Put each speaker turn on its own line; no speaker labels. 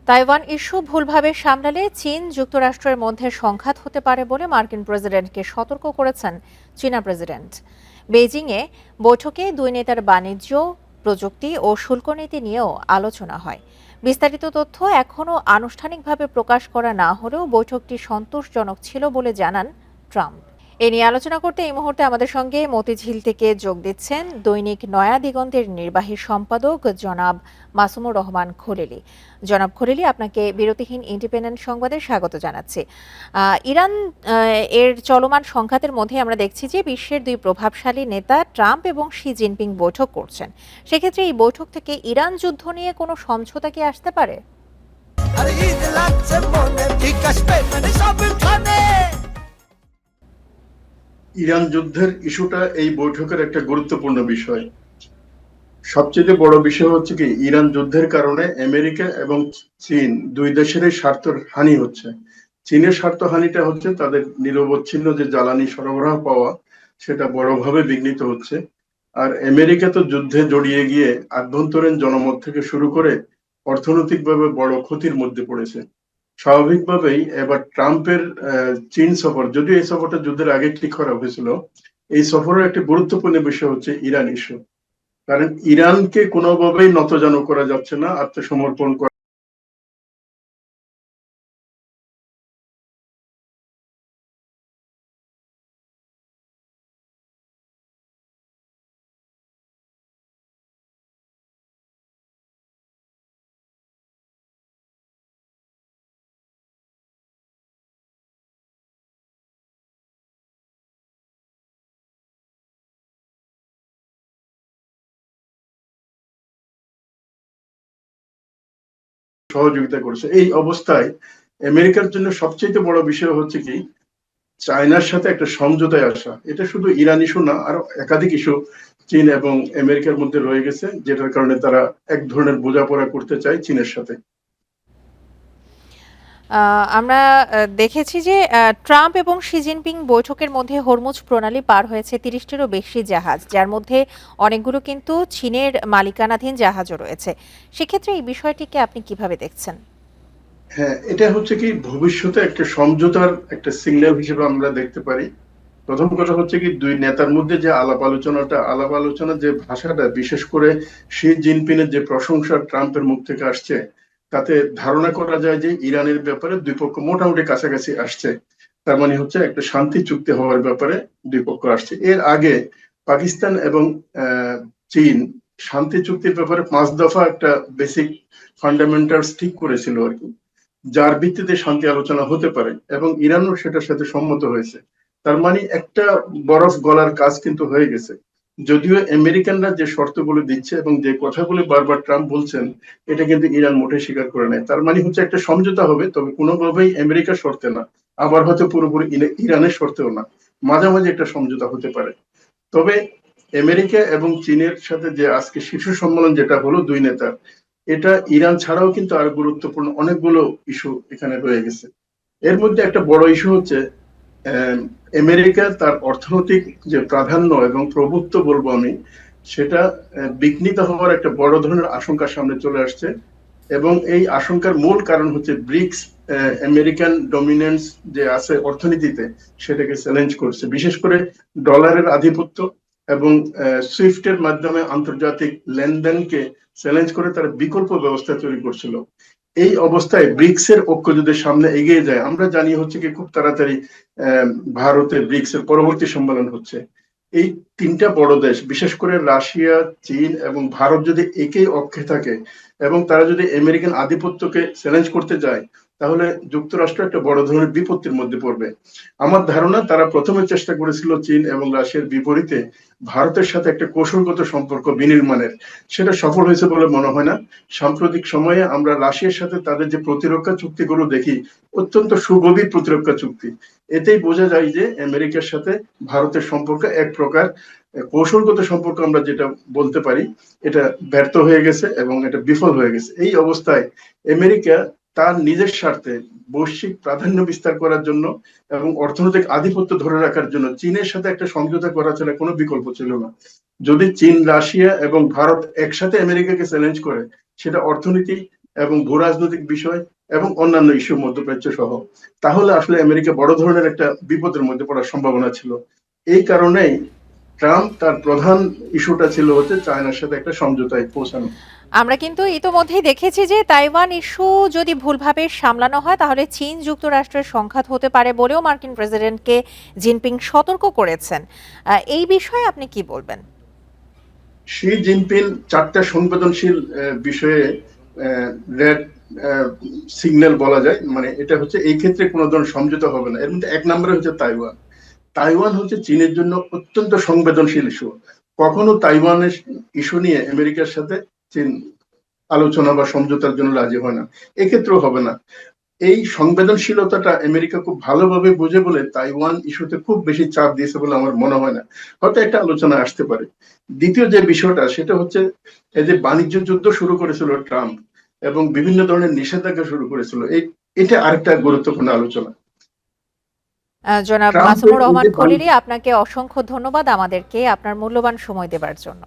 Taiwan issue ভুলভাবে সামলালে চীন যুক্তরাষ্ট্রের মধ্যে সংঘাত হতে পারে বলে মার্কিন প্রেসিডেন্টকে সতর্ক করেছেন চীনা প্রেসিডেন্ট। বেইজিংয়ে বৈঠকে দুই নেতার বাণিজ্য, প্রযুক্তি ও শুল্ক নীতি নিয়েও আলোচনা হয়। বিস্তারিত তথ্য এখনও আনুষ্ঠানিকভাবে প্রকাশ করা না হলেও বৈঠকটি সন্তোষজনক ছিল বলে জানান ট্রাম্প। এ নিয়ে আলোচনা করতে এই মুহূর্তে আমাদের সঙ্গে মতিঝিল থেকে যোগ দিচ্ছেন দৈনিক নয়া দিগন্তের নির্বাহী সম্পাদক জনাব মাসুমুর রহমান খলিলি। জনাব খলিলি, আপনাকে বিরতিহীন ইন্ডিপেন্ডেন্ট সংবাদে স্বাগত জানাচ্ছি। ইরান এর চলমান সংঘাতের মধ্যে আমরা দেখছি যে বিশ্বের দুই প্রভাবশালী নেতা ট্রাম্প এবং শি জিনপিং বৈঠক করছেন। সেক্ষেত্রে এই বৈঠক থেকে ইরান যুদ্ধ নিয়ে কোনো সমঝোতা কি আসতে পারে?
ইরান যুদ্ধের ইস্যুটা এই বৈঠকের একটা গুরুত্বপূর্ণ বিষয়। সবচেয়ে বড় বিষয় হচ্ছে কি, ইরান যুদ্ধের কারণে আমেরিকা এবং চীন দুই দেশেরই স্বার্থের হানি হচ্ছে। চীনের স্বার্থ হানিটা হচ্ছে তাদের নিরবচ্ছিন্ন যে জ্বালানি সরবরাহ পাওয়া, সেটা বড়ভাবে বিঘ্নিত হচ্ছে। আর আমেরিকা তো যুদ্ধে জড়িয়ে গিয়ে আভ্যন্তরীণ জনমত থেকে শুরু করে অর্থনৈতিকভাবে বড় ক্ষতির মধ্যে পড়েছে। স্বাভাবিকভাবেই এবার ট্রাম্পের চীন সফর, যদিও এই সফরটা যুদ্ধের আগে ঠিক করা হয়েছিল, এই সফরের একটি গুরুত্বপূর্ণ বিষয় হচ্ছে ইরান ইস্যু। কারণ ইরানকে কোনোভাবেই নতজানু করা যাচ্ছে না, আত্মসমর্পণ করা। সহযোগিতা করছে। এই অবস্থায় আমেরিকার জন্য সবচেয়ে বড় বিষয় হচ্ছে কি, চায়নার সাথে একটা সমঝোতায় আসা। এটা শুধু ইরান ইস্যু না, আরো একাধিক ইস্যু চীন এবং আমেরিকার মধ্যে রয়ে গেছে, যেটার কারণে তারা এক ধরনের বোঝাপড়া করতে চায় চীনের সাথে।
আমরা দেখেছি যে ট্রাম্প এবং শি জিনপিং বৈঠকের মধ্যে হরমুজ প্রণালী পার হয়েছে ৩০টিরও বেশি জাহাজ, যার মধ্যে অনেকগুলো কিন্তু চীনের মালিকানাধীন জাহাজও রয়েছে। সেক্ষেত্রে এই বিষয়টিকে আপনি কিভাবে দেখছেন?
হ্যাঁ, এটা হচ্ছে কি, ভবিষ্যতে একটা সমঝোতার একটা সিগন্যাল হিসেবে আমরা দেখতে পারি। প্রথম কথা হচ্ছে কি, দুই নেতার মধ্যে যে আলাপ আলোচনা যে ভাষাটা, বিশেষ করে শি জিনপিংয়ের যে প্রশংসা ট্রাম্পের মুখ থেকে আসছে, তাতে ধারণা করা যায় যে ইরানের ব্যাপারে দুই পক্ষ মোটামুটি কাছাকাছি আসছে। তার মানে হচ্ছে একটা শান্তি চুক্তি হওয়ার ব্যাপারে দুই পক্ষ আসছে। এর আগে পাকিস্তান এবং চীন শান্তি চুক্তির ব্যাপারে 5 দফা একটা বেসিক ফান্ডামেন্টালস ঠিক করেছিল আর কি, যার ভিত্তিতে শান্তি আলোচনা হতে পারে, এবং ইরানও সেটার সাথে সম্মত হয়েছে। তার মানে একটা বরফ গলার কাজ কিন্তু হয়ে গেছে। যদিও আমেরিকানরা যে শর্তগুলো দিচ্ছে এবং যে কথাগুলো বারবার ট্রাম্প বলছেন, এটা কিন্তু ইরান মোটে স্বীকার করে নেয়। তার মানে হচ্ছে একটা সমঝোতা হবে, তবে কোনোভাবেই আমেরিকার শর্তে না, আবার হয়তো পুরোপুরি ইরানের শর্তেও না, মাঝামাঝি একটা সমঝোতা হতে পারে। তবে আমেরিকা এবং চীনের সাথে যে আজকে শীর্ষ সম্মেলন যেটা হলো দুই নেতার, এটা ইরান ছাড়াও কিন্তু আরো গুরুত্বপূর্ণ অনেকগুলো ইস্যু এখানে রয়ে গেছে। এর মধ্যে একটা বড় ইস্যু হচ্ছে আমেরিকা তার অর্থনৈতিক যে প্রাধান্য এবং প্রভুত্ব বলবো আমি, সেটা বিঘ্নিত হওয়ার একটা বড় ধরনের আশঙ্কা সামনে চলে আসছে। এবং এই আশঙ্কার মূল কারণ হচ্ছে ব্রিক্স, আমেরিকান ডমিনেন্স যে আছে অর্থনীতিতে, সেটাকে চ্যালেঞ্জ করছে। বিশেষ করে ডলারের আধিপত্য এবং সুইফটের মাধ্যমে আন্তর্জাতিক লেনদেনকে চ্যালেঞ্জ করে তারা বিকল্প ব্যবস্থা তৈরি করছিল। এই অবস্থায় ব্রিক্স এর ঐক্য যদি সামনে এগিয়ে যায়, আমরা জানি হচ্ছে কি খুব তাড়াতাড়ি ভারতে ব্রিক্স এর পরবর্তী সম্মেলন হচ্ছে। এই তিনটা বড় দেশ, বিশেষ করে রাশিয়া, চীন এবং ভারত যদি একই অক্ষে থাকে এবং তারা যদি আমেরিকান আধিপত্যকে চ্যালেঞ্জ করতে যায়, তাহলে যুক্তরাষ্ট্র একটা বড় ধরনের বিপত্তির মধ্যে পড়বে। আমার ধারণা তারা প্রথমে চেষ্টা করেছিল চীন এবং রাশিয়ার বিপরীতে ভারতের সাথে একটা কৌশলগত সম্পর্ক বিনির্মাণের, সেটা সফল হয়েছে বলে মনে হয় না। সাম্প্রতিক সময়ে আমরা রাশিয়ার সাথে তাদের যে প্রতিরক্ষা চুক্তিগুলো দেখি, অত্যন্ত সুগভীর প্রতিরক্ষা চুক্তি। এতেই বোঝা যায় যে আমেরিকার সাথে ভারতের সম্পর্ক এক প্রকার কৌশলগত সম্পর্ক আমরা যেটা বলতে পারি, এটা ব্যর্থ হয়ে গেছে এবং এটা বিফল হয়ে গেছে। এই অবস্থায় আমেরিকা তার নিজের স্বার্থে বৈশ্বিক প্রাধান্য বিস্তার করার জন্য এবং অর্থনৈতিক আধিপত্য ধরে রাখার জন্য চীনের সাথে একটা সমঝোতা করা ছাড়া কোনো বিকল্প ছিল না। যদি চীন, রাশিয়া এবং ভারত একসাথে আমেরিকাকে চ্যালেঞ্জ করে, সেটা অর্থনীতি এবং ভূ রাজনৈতিক বিষয় এবং অন্যান্য ইস্যু মধ্যপ্রাচ্য সহ, তাহলে আসলে আমেরিকা বড় ধরনের একটা বিপদের মধ্যে পড়ার সম্ভাবনা ছিল। এই কারণেই ট্রাম্প তার প্রধান ইস্যুটা ছিল হচ্ছে চায়নার সাথে একটা সমঝোতায় পৌঁছানো।
আমরা কিন্তু ইতোমধ্যেই দেখেছি যে তাইওয়ান ইস্যু যদি ভুলভাবে সামলানো হয় তাহলে চীন যুক্তরাষ্ট্রের সংঘাত হতে পারে বলেও মার্কিন প্রেসিডেন্টকে জিনপিং সতর্ক করেছেন। এই বিষয়ে আপনি কি বলবেন?
শি জিনপিং চারটা সংবেদনশীল বিষয়ে রেড সিগন্যাল বলা যায়, মানে এটা হচ্ছে এই ক্ষেত্রে কোনো ধরনের সমঝোতা হবে না। এর মধ্যে এক নম্বরে হচ্ছে তাইওয়ান। তাইওয়ান হচ্ছে চীনের জন্য অত্যন্ত সংবেদনশীল ইস্যু। কখনো তাইওয়ানের ইস্যু নিয়ে আমেরিকার সাথে চীন আলোচনা বা সমঝোতার জন্য রাজি হয় না, এক্ষেত্রেও হবে না। এই সংবেদনশীলতাটা আমেরিকা খুব ভালোভাবে বুঝে বলে তাইওয়ান ইস্যুতে খুব বেশি চাপ দিয়েছে বলে আমার মনে হয় না। হয়তো একটা আলোচনা আসতে পারে। দ্বিতীয় যে বিষয়টা সেটা হচ্ছে, এই যে বাণিজ্য যুদ্ধ শুরু করেছিল ট্রাম্প এবং বিভিন্ন ধরনের নিষেধাজ্ঞা শুরু করেছিল, এটা আরেকটা গুরুত্বপূর্ণ আলোচনা।
জনাব
ট্রাম্পের
মাসুমুর
এই
রহমান
যে
খলিলি, আপনাকে অসংখ্য ধন্যবাদ আমাদেরকে আপনার মূল্যবান সময় দেবার জন্য।